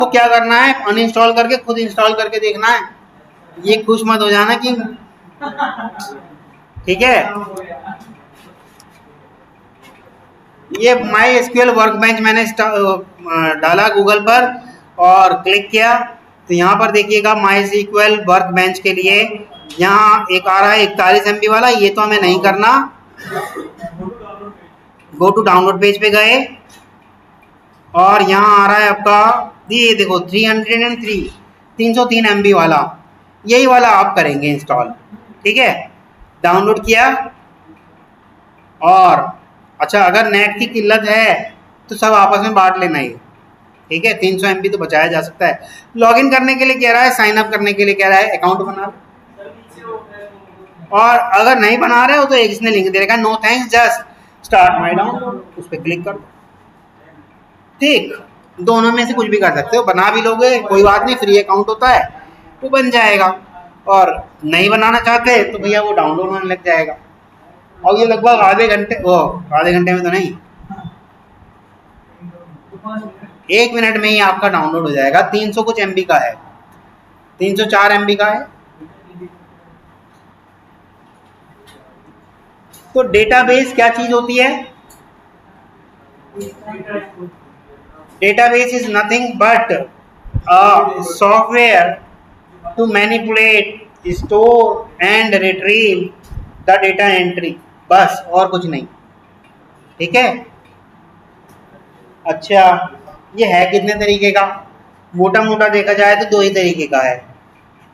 तो क्या करना है, अनइंस्टॉल करके खुद इंस्टॉल करके देखना है, ये खुश मत हो जाना कि ठीक है। ये माई एसक्यूएल वर्कबेंच मैंने डाला गूगल पर और क्लिक किया तो यहाँ पर देखिएगा माई एसक्यूएल वर्कबेंच के लिए यहाँ एक आ रहा है 41 MB वाला, ये तो हमें नहीं करना। गो टू डाउनलोड पेज पे गए और यहाँ आ रहा है आपका ये देखो 303 MB वाला, यही वाला आप करेंगे इंस्टॉल, ठीक है। डाउनलोड किया और अच्छा अगर नेट की किल्लत है तो सब आपस में बांट लेना ही, ठीक है। 300 MB तो बचाया जा सकता है। लॉगिन करने के लिए कह रहा है, साइन अप करने के लिए कह रहा है, अकाउंट बना लो। और अगर नहीं बना रहे हो तो एक इसने लिंक दे रखा है, no thanks just start my download, उस पर क्लिक कर दो। ठीक, दोनों में से कुछ भी कर सकते हो, बना भी लोगे कोई बात नहीं, फ्री अकाउंट होता है वो बन जाएगा, और नहीं बनाना चाहते तो भैया वो डाउनलोड होने लग जाएगा। और ये लगभग आधे घंटे में तो नहीं, 1 मिनट में ही आपका डाउनलोड हो जाएगा। 300 कुछ MB का है, 304 MB का है। तो डेटाबेस क्या चीज होती है? Database is nothing but a software to manipulate, store and retrieve the data entry, बस और कुछ नहीं, ठीक है। अच्छा ये है कितने तरीके का? मोटा मोटा देखा जाए तो 2 ही तरीके का है।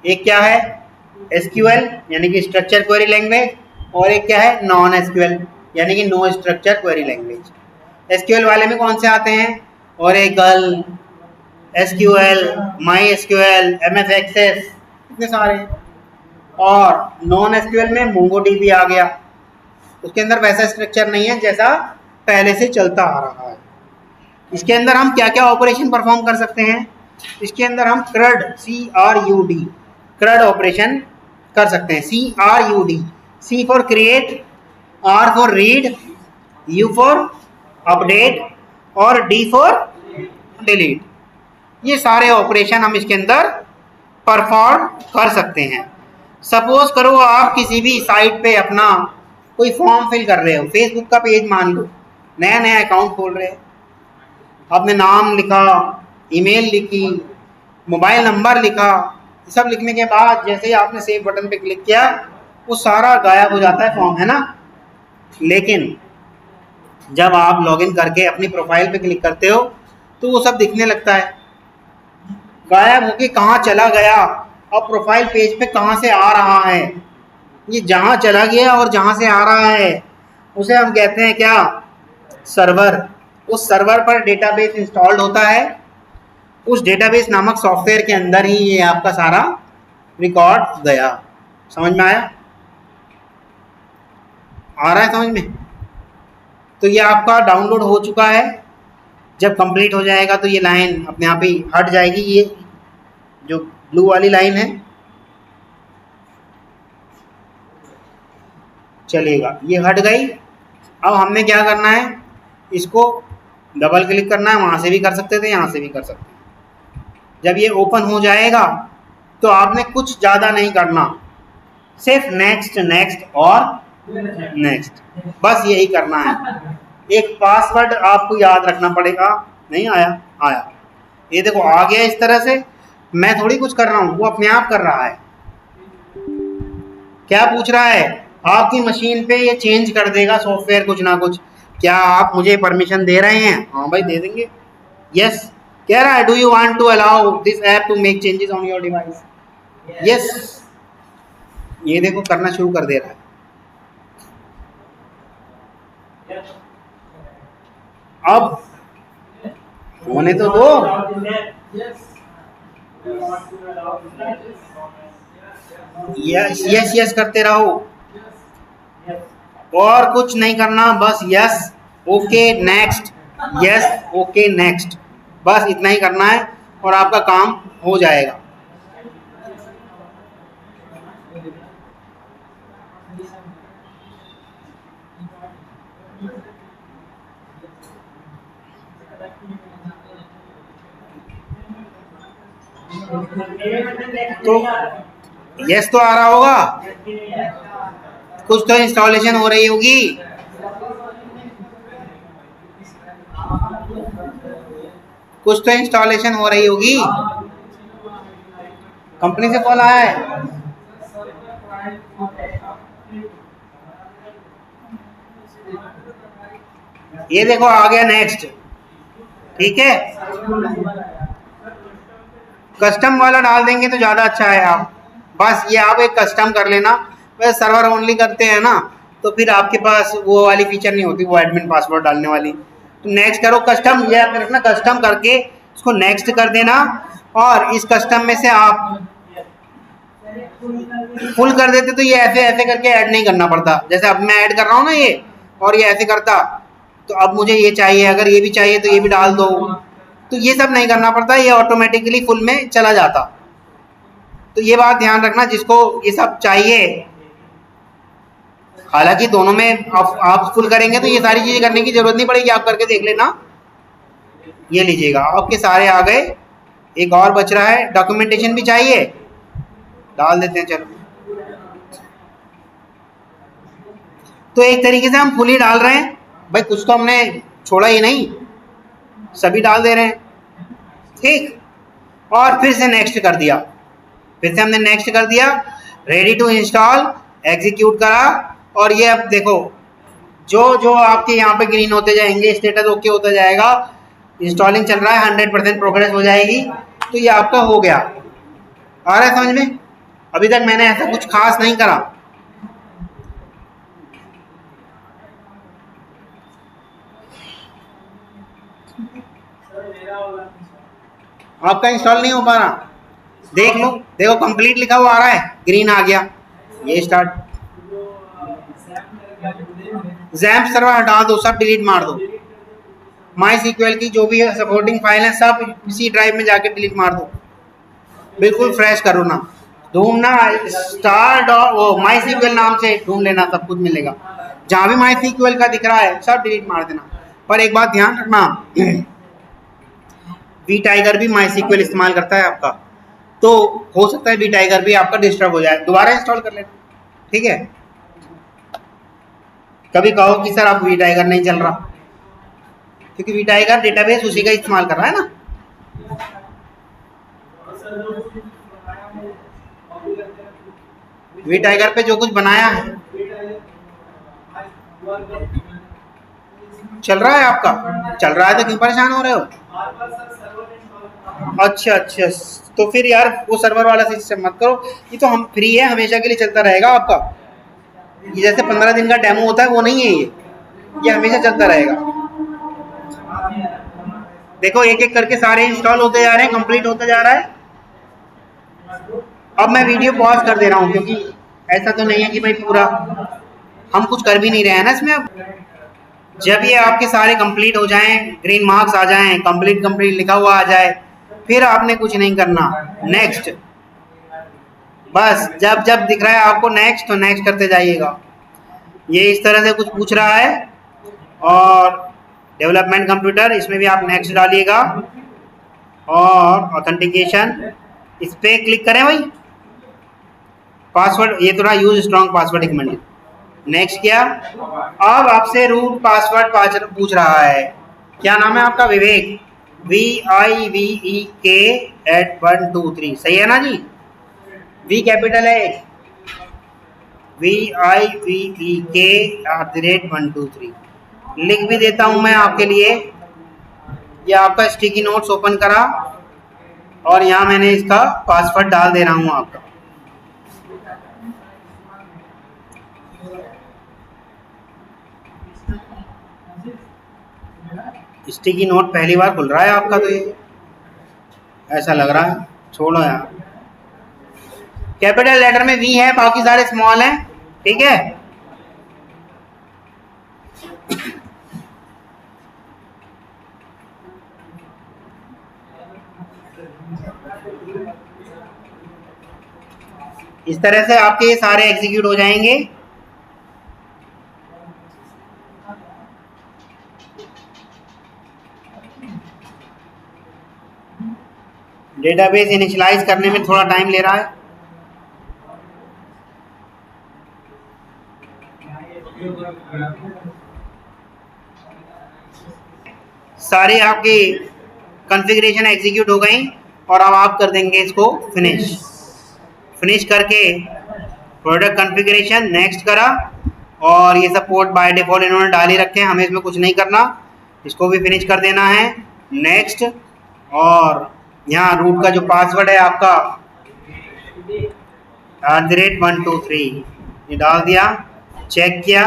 एक क्या है SQL यानी कि स्ट्रक्चर क्वेरी लैंग्वेज, और एक क्या है नॉन SQL यानी कि no structure query language. SQL वाले में कौन से आते हैं? Oracle, SQL, MySQL, MS Access, इतने सारे। और नॉन SQL में MongoDB आ गया, उसके अंदर वैसा स्ट्रक्चर नहीं है जैसा पहले से चलता आ रहा है। इसके अंदर हम क्या क्या ऑपरेशन परफॉर्म कर सकते हैं? इसके अंदर हम CRUD CRUD ऑपरेशन कर सकते हैं। CRUD, C for create, R for read, U for update और D फॉर डिलीट। ये सारे ऑपरेशन हम इसके अंदर परफॉर्म कर सकते हैं। सपोज करो आप किसी भी साइट पे अपना कोई फॉर्म फिल कर रहे हो, फेसबुक का पेज मान लो, नया नया अकाउंट खोल रहे हो, आपने नाम लिखा, ईमेल लिखी, मोबाइल नंबर लिखा, सब लिखने के बाद जैसे ही आपने सेव बटन पे क्लिक किया वो सारा गायब हो जाता है फॉर्म, है ना। लेकिन जब आप लॉगिन करके अपनी प्रोफाइल पे क्लिक करते हो तो वो सब दिखने लगता है। गायब होके कहाँ चला गया, अब प्रोफाइल पेज पे कहाँ से आ रहा है, ये जहाँ चला गया और जहाँ से आ रहा है उसे हम कहते हैं क्या? सर्वर। उस सर्वर पर डेटाबेस इंस्टॉल्ड होता है, उस डेटाबेस नामक सॉफ्टवेयर के अंदर ही ये आपका सारा रिकॉर्ड गया। समझ में आया? आ रहा है समझ में? तो ये आपका डाउनलोड हो चुका है। जब कंप्लीट हो जाएगा तो ये लाइन अपने आप ही हट जाएगी, ये जो ब्लू वाली लाइन है चलेगा, ये हट गई। अब हमने क्या करना है, इसको डबल क्लिक करना है, वहाँ से भी कर सकते थे, यहाँ से भी कर सकते हैं। जब ये ओपन हो जाएगा तो आपने कुछ ज़्यादा नहीं करना, सिर्फ नेक्स्ट नेक्स्ट और नेक्स्ट, बस यही करना है। एक पासवर्ड आपको याद रखना पड़ेगा। नहीं आया? आया, ये देखो आ गया इस तरह से। मैं थोड़ी कुछ कर रहा हूँ, वो अपने आप कर रहा है। क्या पूछ रहा है? आपकी मशीन पे ये चेंज कर देगा सॉफ्टवेयर कुछ ना कुछ, क्या आप मुझे परमिशन दे रहे हैं? हाँ भाई दे देंगे। यस कह रहा है, do you want to allow this app to make changes on your device? Yes, ये देखो करना शुरू कर दे रहा है। अब होने तो दो। यस यस यस करते रहो, और कुछ नहीं करना, बस yes okay next, yes okay next, बस इतना ही करना है और आपका काम हो जाएगा। तो यस तो आ रहा होगा, कुछ तो इंस्टॉलेशन हो रही होगी। कुछ तो इंस्टॉलेशन हो रही होगी। कंपनी से कॉल आया है। ये देखो आ गया नेक्स्ट। ठीक है, कस्टम वाला डाल देंगे तो ज़्यादा अच्छा है। आप बस ये आप एक कस्टम कर लेना। वैसे सर्वर ओनली करते हैं ना, तो फिर आपके पास वो वाली फीचर नहीं होती, वो एडमिन पासवर्ड डालने वाली। तो नेक्स्ट करो कस्टम, ये रखना कस्टम करके इसको नेक्स्ट कर देना। और इस कस्टम में से आप फुल कर देते तो ये ऐसे ऐसे करके ऐड नहीं करना पड़ता। जैसे अब मैं ऐड कर रहा हूँ ना ये, और ये ऐसे करता, तो अब मुझे ये चाहिए, अगर ये भी चाहिए तो ये भी डाल दो, तो ये सब नहीं करना पड़ता, ये ऑटोमेटिकली फुल में चला जाता। तो ये बात ध्यान रखना जिसको ये सब चाहिए। हालांकि दोनों में आप फुल करेंगे तो ये सारी चीजें करने की जरूरत नहीं पड़ेगी, आप करके देख लेना। ये लीजिएगा, आपके सारे आ गए। एक और बच रहा है, डॉक्यूमेंटेशन भी चाहिए, डाल देते हैं। चलो, तो एक तरीके से हम फुल ही डाल रहे हैं भाई, कुछ तो हमने छोड़ा ही नहीं, सभी डाल दे रहे हैं। ठीक, और फिर से नेक्स्ट कर दिया, फिर से हमने नेक्स्ट कर दिया, रेडी टू इंस्टॉल, एग्जीक्यूट करा। और ये अब देखो जो जो आपके यहाँ पे ग्रीन होते जाएंगे, स्टेटस ओके होता जाएगा, इंस्टॉलिंग चल रहा है, 100% प्रोग्रेस हो जाएगी। तो ये आपका हो गया। आ रहा है समझ में? अभी तक मैंने ऐसा कुछ खास नहीं करा। आपका इंस्टॉल नहीं हो पा रहा, देख लो, देखो कंप्लीट लिखा हुआ आ रहा है, ग्रीन आ गया। ये स्टार्ट, जैम्प सर्वर हटा दो, सब डिलीट मार दो। माई सीक्वल की जो भी सपोर्टिंग फाइल है सब इसी ड्राइव में जाके डिलीट मार दो, बिल्कुल फ्रेश करो ना। ढूंढना स्टार और वो माई सीक्वल नाम से ढूंढ लेना, सब कुछ मिलेगा। जहाँ भी माई सीक्वल का दिख रहा है सब डिलीट मार देना। पर एक बात ध्यान रखना, वी टाइगर भी माई सीक्वल इस्तेमाल करता है आपका, तो हो सकता है वी टाइगर भी आपका डिस्टर्ब हो जाए, दोबारा इंस्टॉल कर लेना। ठीक है, कभी कहो कि सर आप वी टाइगर नहीं चल रहा, क्योंकि वी टाइगर डेटाबेस उसी का इस्तेमाल कर रहा है ना। वी टाइगर पे जो कुछ बनाया है चल रहा है आपका, चल रहा है तो क्यों परेशान हो रहे हो? अच्छा अच्छा, तो फिर यार वो सर्वर वाला सिस्टम मत करो, ये तो हम फ्री है, हमेशा के लिए चलता रहेगा आपका। ये जैसे 15 दिन का डेमो होता है वो नहीं है, ये हमेशा चलता रहेगा। देखो एक एक करके सारे इंस्टॉल होते जा रहे हैं, कंप्लीट होता जा रहा है। अब मैं वीडियो पॉज कर दे रहा हूँ, क्योंकि ऐसा तो नहीं है कि भाई पूरा हम कुछ कर भी नहीं रहे हैं ना इसमें। अब जब ये आपके सारे कंप्लीट हो जाएं, ग्रीन मार्क्स आ जाएं, कंप्लीट कंप्लीट लिखा हुआ आ जाए, फिर आपने कुछ नहीं करना, नेक्स्ट। बस जब जब दिख रहा है आपको नेक्स्ट, तो नेक्स्ट करते जाइएगा। ये इस तरह से कुछ पूछ रहा है। और डेवलपमेंट कंप्यूटर, इसमें भी आप नेक्स्ट डालिएगा। और ऑथेंटिकेशन, इस पर क्लिक करें भाई। पासवर्ड, ये थोड़ा use strong password recommended, next किया। अब आपसे रूट पासवर्ड पूछ रहा है। क्या नाम है आपका? विवेक, VIVEK@123, सही है ना जी? वी कैपिटल है, VIVEK@123 लिख भी देता हूं मैं आपके लिए। ये आपका स्टिकी नोट्स ओपन करा, और यहाँ मैंने इसका पासवर्ड डाल दे रहा हूँ आपका। स्टिकी नोट पहली बार खुल रहा है आपका, तो ये ऐसा लग रहा है, छोड़ो यार। कैपिटल लेटर में वी है, बाकी सारे स्मॉल हैं। ठीक है, इस तरह से आपके ये सारे एग्जीक्यूट हो जाएंगे। डेटाबेस इनिशियलाइज करने में थोड़ा टाइम ले रहा है। सारी आपकी कॉन्फ़िगरेशन एग्जीक्यूट हो गई और अब आप कर देंगे इसको फिनिश करके प्रोडक्ट कॉन्फ़िगरेशन नेक्स्ट करा, और ये सब पोर्ट बाय डिफ़ॉल्ट इन्होंने डाल ही रखे हैं, हमें इसमें कुछ नहीं करना, इसको भी फिनिश कर देना है नेक्स्ट। और यहाँ रूट का जो पासवर्ड है आपका @123 ये डाल दिया, चेक किया,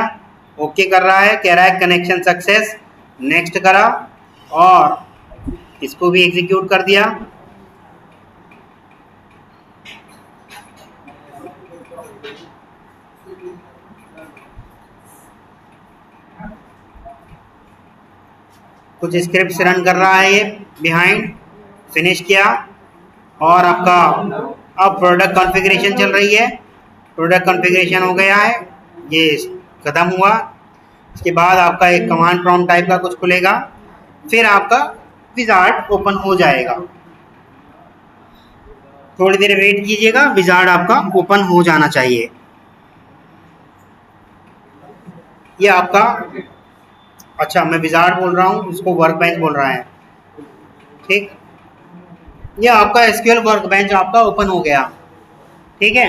ओके कर रहा है, कह रहा है कनेक्शन सक्सेस, नेक्स्ट करा और इसको भी एग्जीक्यूट कर दिया। कुछ स्क्रिप्ट रन कर रहा है ये बिहाइंड, फिनिश किया और आपका अब प्रोडक्ट कॉन्फ़िगरेशन चल रही है, प्रोडक्ट कॉन्फ़िगरेशन हो गया है, ये ख़त्म हुआ। इसके बाद आपका एक कमांड प्रॉम्प्ट टाइप का कुछ खुलेगा, फिर आपका विजार्ड ओपन हो जाएगा। थोड़ी देर वेट कीजिएगा, विजार्ड आपका ओपन हो जाना चाहिए। ये आपका, अच्छा मैं विजार्ड बोल रहा हूँ, उसको वर्कबेंच बोल रहा है, ठीक। ये आपका एसक्यूएल वर्कबेंच आपका ओपन हो गया, ठीक है।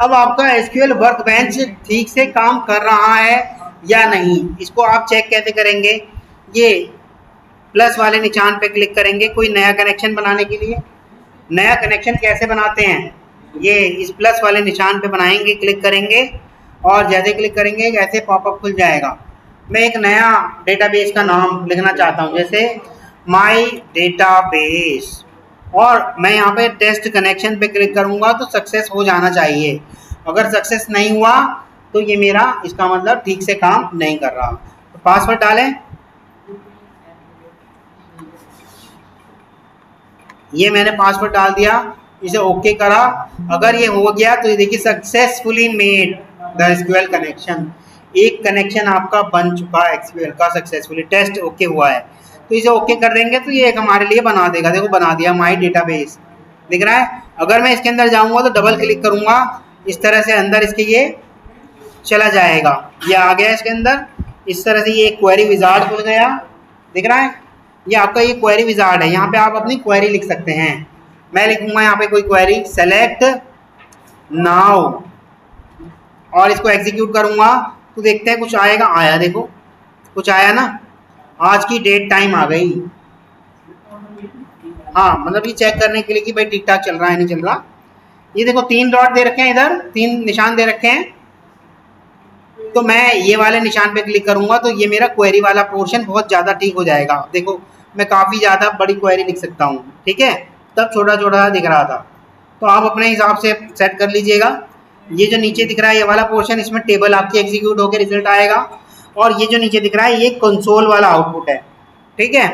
अब आपका एसक्यूएल वर्कबेंच ठीक से काम कर रहा है या नहीं, इसको आप चेक कैसे करेंगे? ये प्लस वाले निशान पे क्लिक करेंगे कोई नया कनेक्शन बनाने के लिए। नया कनेक्शन कैसे बनाते हैं? ये इस प्लस वाले निशान पे बनाएंगे, क्लिक करेंगे और जैसे क्लिक करेंगे ऐसे पॉपअप खुल जाएगा। मैं एक नया डेटाबेस का नाम लिखना चाहता हूँ, जैसे माई डेटाबेस, और मैं यहाँ पे टेस्ट कनेक्शन पे क्लिक करूँगा तो सक्सेस हो जाना चाहिए। अगर सक्सेस नहीं हुआ तो ये मेरा, इसका मतलब ठीक से काम नहीं कर रहा। तो पासवर्ड डालें, ये मैंने पासवर्ड डाल दिया, इसे ओके करा। अगर ये हो गया तो ये देखिए successfully made the SQL connection, एक कनेक्शन आपका बन चुका है एसक्यूएल का सक्सेसफुली, टेस्ट ओके हुआ है। तो इसे ओके कर देंगे तो ये एक हमारे लिए बना देगा। देखो बना दिया, माई डेटाबेस दिख रहा है। अगर मैं इसके अंदर जाऊंगा तो डबल क्लिक करूंगा, इस तरह से अंदर इसके ये चला जाएगा, ये आ गया इसके अंदर। इस तरह से ये क्वेरी विजार्ड खुल गया, दिख रहा है। ये आपका ये क्वेरी विजार्ड है, यहाँ पे आप अपनी क्वेरी लिख सकते हैं। मैं लिखूंगा यहाँ पे कोई क्वेरी, सेलेक्ट नाउ, और इसको एग्जीक्यूट करूंगा तो देखते हैं कुछ आएगा। आया, देखो कुछ आया ना, आज की डेट टाइम आ गई। हाँ, मतलब ये चेक करने के लिए कि भाई ठीक ठाक चल रहा है नहीं चल रहा। ये देखो 3 डॉट दे रखे हैं, इधर 3 निशान दे रखे हैं, तो मैं ये वाले निशान पे क्लिक करूंगा तो ये मेरा क्वेरी वाला पोर्शन बहुत ज़्यादा ठीक हो जाएगा। देखो मैं काफ़ी ज़्यादा बड़ी क्वेरी लिख सकता हूँ, ठीक है, तब छोटा छोटा दिख रहा था। तो आप अपने हिसाब से सेट कर लीजिएगा। ये जो नीचे दिख रहा है ये वाला पोर्शन, इसमें टेबल आपकी एग्जीक्यूट होकर रिजल्ट आएगा, और ये जो नीचे दिख रहा है ये कंसोल वाला आउटपुट है, ठीक है।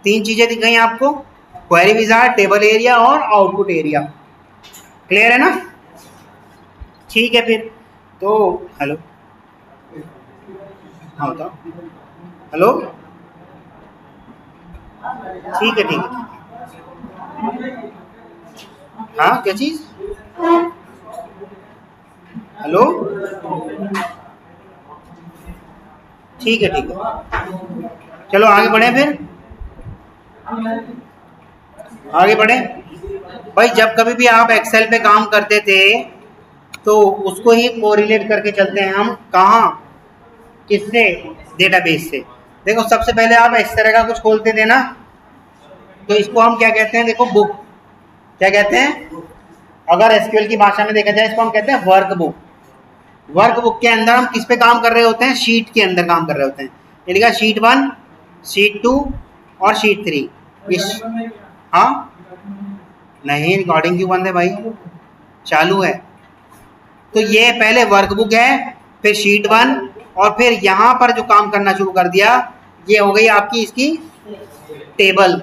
3 चीज़ें दिख गई आपको, क्वेरी विजार्ड, टेबल एरिया और आउटपुट एरिया। क्लियर है ना? ठीक है फिर तो हेलो, हाँ बताओ, हेलो, ठीक है ठीक है, हाँ क्या चीज़, हेलो, ठीक है ठीक है, चलो आगे बढ़े फिर, आगे बढ़े भाई। जब कभी भी आप एक्सेल पे काम करते थे तो उसको ही कोरिलेट करके चलते हैं हम, कहाँ, किससे, डेटाबेस से। देखो सबसे पहले आप इस तरह का कुछ खोलते थे ना, तो इसको हम क्या कहते हैं, देखो बुक, क्या कहते हैं, अगर एसक्यूएल की भाषा में देखा जाए इसको हम कहते हैं वर्क बुक। वर्क बुक के अंदर हम किस पे काम कर रहे होते हैं, शीट के अंदर काम कर रहे होते हैं। ये लिखा शीट 1, शीट 2 और शीट 3। इस, हाँ नहीं, रिकॉर्डिंग क्यों बंद है भाई, चालू है। तो ये पहले वर्कबुक है, फिर शीट 1, और फिर यहाँ पर जो काम करना शुरू कर दिया ये हो गई आपकी इसकी टेबल,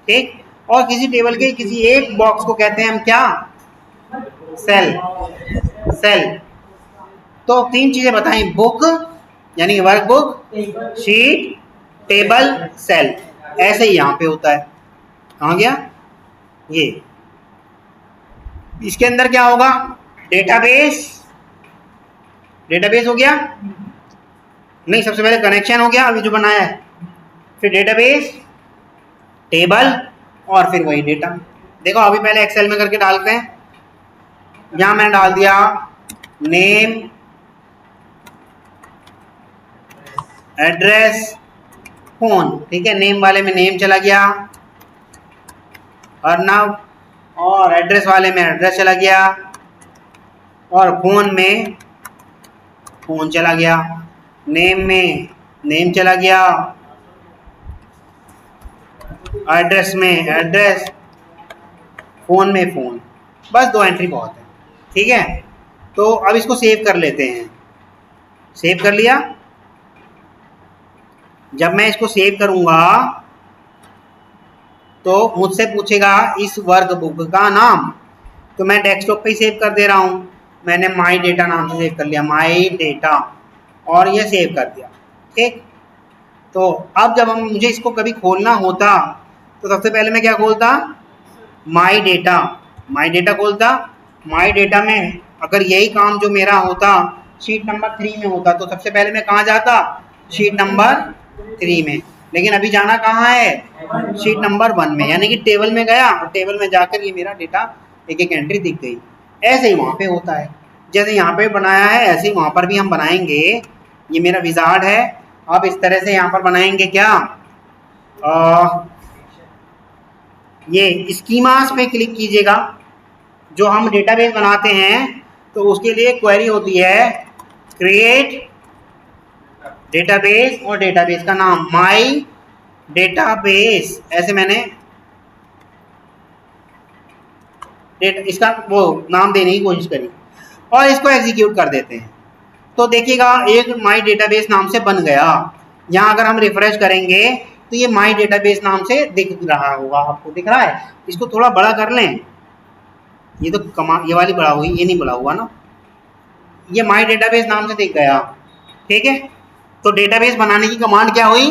ठीक। और किसी टेबल के किसी एक बॉक्स को कहते हैं हम क्या, सेल, सेल। तो 3 चीजें बताएं, बुक यानी वर्कबुक, शीट, टेबल, सेल। ऐसे ही यहाँ पे होता है। कहाँ गया, ये इसके अंदर क्या होगा, डेटाबेस, डेटाबेस हो गया नहीं, सबसे पहले कनेक्शन हो गया अभी जो बनाया है, फिर डेटाबेस, टेबल और फिर वही डेटा। देखो अभी पहले एक्सेल में करके डालते हैं। यहां मैंने डाल दिया नेम, एड्रेस, फोन, ठीक है। नेम वाले में नेम चला गया, अर्नव, और एड्रेस वाले में एड्रेस चला गया, और फोन में फोन चला गया, नेम में नेम चला गया, एड्रेस में एड्रेस, फोन में फोन। बस 2 एंट्री बहुत है, ठीक है। तो अब इसको सेव कर लेते हैं। सेव कर लिया। जब मैं इसको सेव करूंगा तो मुझसे पूछेगा इस वर्कबुक का नाम, तो मैं डेस्कटॉप पे ही सेव कर दे रहा हूं। मैंने माई डेटा नाम से सेव कर लिया, माई डेटा, और ये सेव कर दिया, ठीक। तो अब जब मुझे इसको कभी खोलना होता तो सबसे पहले मैं क्या खोलता, माई डेटा, माई डेटा खोलता। माई डेटा में अगर यही काम जो मेरा होता शीट नंबर 3 में होता तो सबसे पहले मैं कहाँ जाता, शीट नंबर 3 में। लेकिन अभी जाना कहाँ है, शीट नंबर 1 में, यानी कि टेबल में गया और टेबल में जाकर ये मेरा डेटा एक एक एंट्री दिख गई। ऐसे ही वहाँ पे होता है, जैसे यहाँ पे बनाया है ऐसे ही वहाँ पर भी हम बनाएंगे। ये मेरा विजार्ड है, आप इस तरह से यहाँ पर बनाएंगे क्या, ये स्कीमास पे क्लिक कीजिएगा। जो हम डेटाबेस बनाते हैं तो उसके लिए क्वेरी होती है क्रिएट डेटाबेस, और डेटाबेस का नाम माई डेटाबेस, ऐसे मैंने इसका वो नाम देने की कोशिश करी और इसको एग्जीक्यूट कर देते हैं। तो देखिएगा एक माई डेटाबेस नाम से बन गया। यहाँ अगर हम रिफ्रेश करेंगे तो ये माई डेटाबेस नाम से दिख रहा होगा, आपको दिख रहा है। इसको थोड़ा बड़ा कर लें, ये तो ये वाली बड़ा हुई, ये नहीं बड़ा हुआ ना। ये माई डेटाबेस नाम से दिख गया, ठीक है। तो डेटाबेस बनाने की कमांड क्या हुई,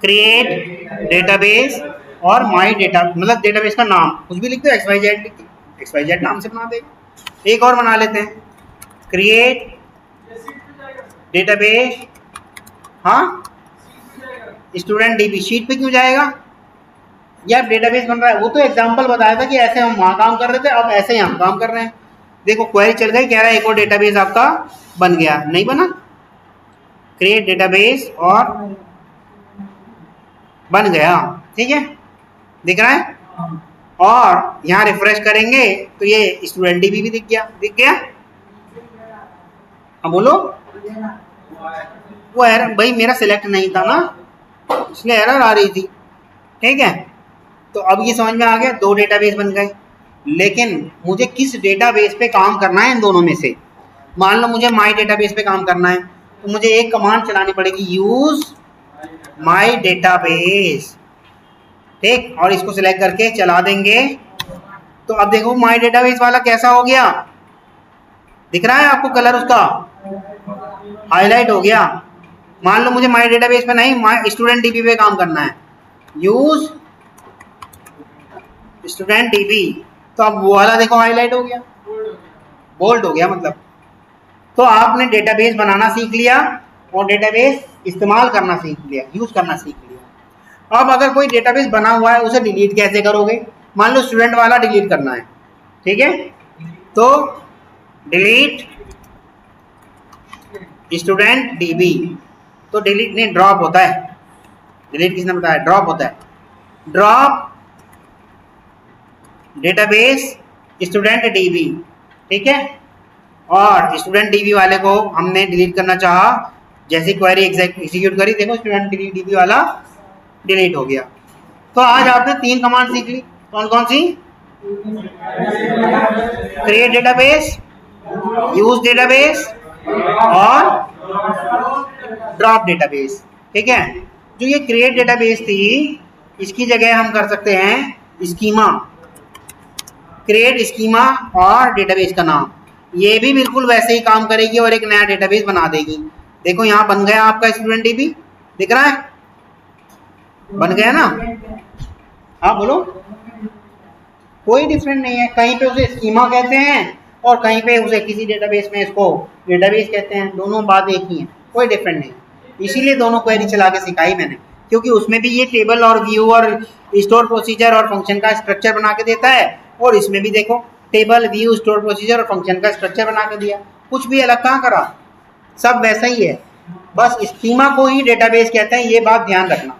क्रिएट डेटाबेस और माई डेटा, मतलब डेटाबेस का नाम कुछ भी लिख दो, XYZ लिख दो, XYZ नाम से बना देगा। एक और बना लेते हैं, क्रिएट डेटाबेस, हाँ स्टूडेंट DB। शीट पे क्यों जाएगा, यार डेटाबेस बन रहा है। वो तो एग्जांपल बताया था कि ऐसे हम वहाँ काम कर रहे थे, अब ऐसे यहाँ काम कर रहे हैं। देखो क्वेरी चल गई, कह रहा है एक और डेटाबेस आपका बन गया, नहीं बना, क्रिएट डेटाबेस और बन गया, ठीक है, दिख रहा है। और यहाँ रिफ्रेश करेंगे तो ये स्टूडेंट DB भी दिख गया, दिख गया। हाँ बोलो, वो एरर भाई मेरा सिलेक्ट नहीं था ना, इसलिए एरर आ रही थी, ठीक है। तो अब ये समझ में आ गया, 2 डेटाबेस बन गए। लेकिन मुझे किस डेटाबेस पे काम करना है इन दोनों में से। मान लो मुझे माई डेटाबेस पे काम करना है तो मुझे एक कमांड चलानी पड़ेगी, यूज माई डेटाबेस, ठीक। और इसको सिलेक्ट करके चला देंगे तो अब देखो माई डेटाबेस वाला कैसा हो गया, दिख रहा है आपको, कलर उसका हाईलाइट हो गया। मान लो मुझे माई डेटाबेस पे नहीं, माई स्टूडेंट DB पे काम करना है, यूज स्टूडेंट DB, तो अब वो वाला देखो हाईलाइट हो गया, बोल्ड हो गया मतलब। तो आपने डेटाबेस बनाना सीख लिया और डेटाबेस इस्तेमाल करना सीख लिया, यूज करना सीख लिया। अब अगर कोई डेटाबेस बना हुआ है उसे डिलीट कैसे करोगे, मान लो स्टूडेंट वाला डिलीट करना है, ठीक है। तो डिलीट स्टूडेंट DB, तो डिलीट नहीं ड्रॉप होता है, डिलीट किसने बताया, ड्रॉप होता है, ड्रॉप डेटाबेस स्टूडेंट DB, ठीक है। और स्टूडेंट DB वाले को हमने डिलीट करना चाहा, जैसी क्वेरी एग्जीक्यूट करी, देखो स्टूडेंट DB वाला डिलीट हो गया। तो आज आपने 3 कमांड सीख ली, कौन कौन सी, क्रिएट डेटाबेस, यूज डेटाबेस और ड्रॉप डेटाबेस, ठीक है। जो ये क्रिएट डेटाबेस थी इसकी जगह हम कर सकते हैं स्कीमा, क्रिएट स्कीमा और डेटाबेस का नाम, ये भी बिल्कुल वैसे ही काम करेगी और एक नया डेटाबेस बना देगी। देखो यहाँ बन गया आपका स्टूडेंट DB, दिख रहा है, बन गया ना, हाँ बोलो। कोई डिफरेंट नहीं है। कहीं पे उसे स्कीमा कहते हैं और कहीं पे उसे किसी डेटाबेस में इसको डेटाबेस कहते हैं, दोनों बात एक ही है, कोई डिफरेंट नहीं। इसीलिए दोनों क्वेरी चला के सिखाई मैंने, क्योंकि उसमें भी ये टेबल और व्यू और स्टोर प्रोसीजर और फंक्शन का स्ट्रक्चर बना के देता है, और इसमें भी देखो टेबल, व्यू, स्टोर प्रोसीजर और फंक्शन का स्ट्रक्चर बना के दिया, कुछ भी अलग कहाँ करा, सब वैसा ही है। बस स्कीमा को ही डेटाबेस कहते हैं, ये बात ध्यान रखना,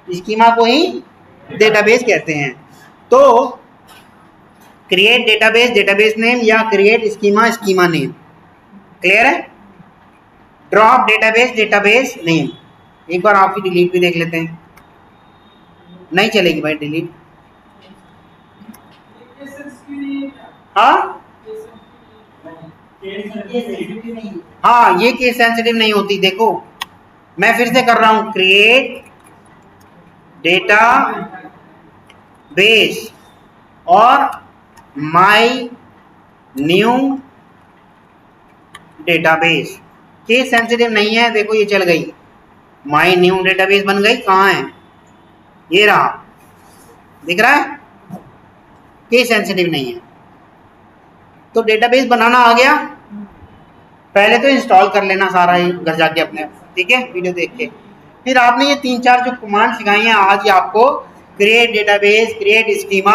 स्कीमा को ही डेटाबेस कहते हैं। तो क्रिएट डेटाबेस, डेटाबेस नेम, या create schema, schema name. Clear है? Drop database, database name. एक बार आपकी डिलीट भी देख लेते हैं। नहीं चलेगी भाई डिलीट। हाँ हाँ, ये केस सेंसिटिव नहीं होती। देखो मैं फिर से कर रहा हूं, क्रिएट डेटा बेस और my new database, case sensitive नहीं है। देखो ये चल गई, माई न्यू डेटाबेस बन गई। कहाँ है? ये रहा, दिख रहा है? केस सेंसिटिव नहीं है। तो डेटाबेस बनाना आ गया। पहले तो इंस्टॉल कर लेना सारा ही घर जाके अपने, ठीक है, वीडियो देख के। फिर आपने ये 3-4 जो कमांड सिखाई हैं आज ही आपको, create database, create schema,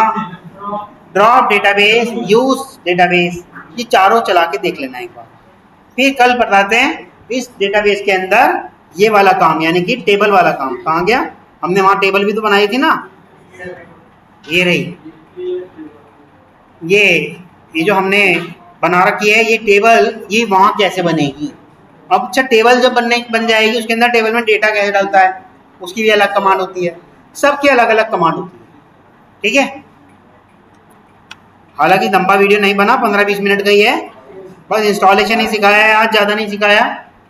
drop database, use database, ये चारों चला के देख लेना एक बार। फिर कल बताते हैं इस डेटाबेस के अंदर ये वाला काम, यानी कि टेबल वाला काम। कहाँ गया? हमने वहाँ टेबल भी तो बनाई थी ना, ये रही, ये जो हमने बना रखी है ये टेबल, ये वहाँ कैसे बनेगी। अब अच्छा, टेबल जब बन जाएगी, उसके अंदर टेबल में डेटा कैसे डालता है, उसकी भी अलग कमांड होती है, सबकी अलग अलग कमांड होती है, ठीक है। हालांकि लंबा वीडियो नहीं बना, 15-20 मिनट का ही है, बस इंस्टॉलेशन ही सिखाया है आज, ज़्यादा नहीं सिखाया,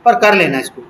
पर कर लेना इसको।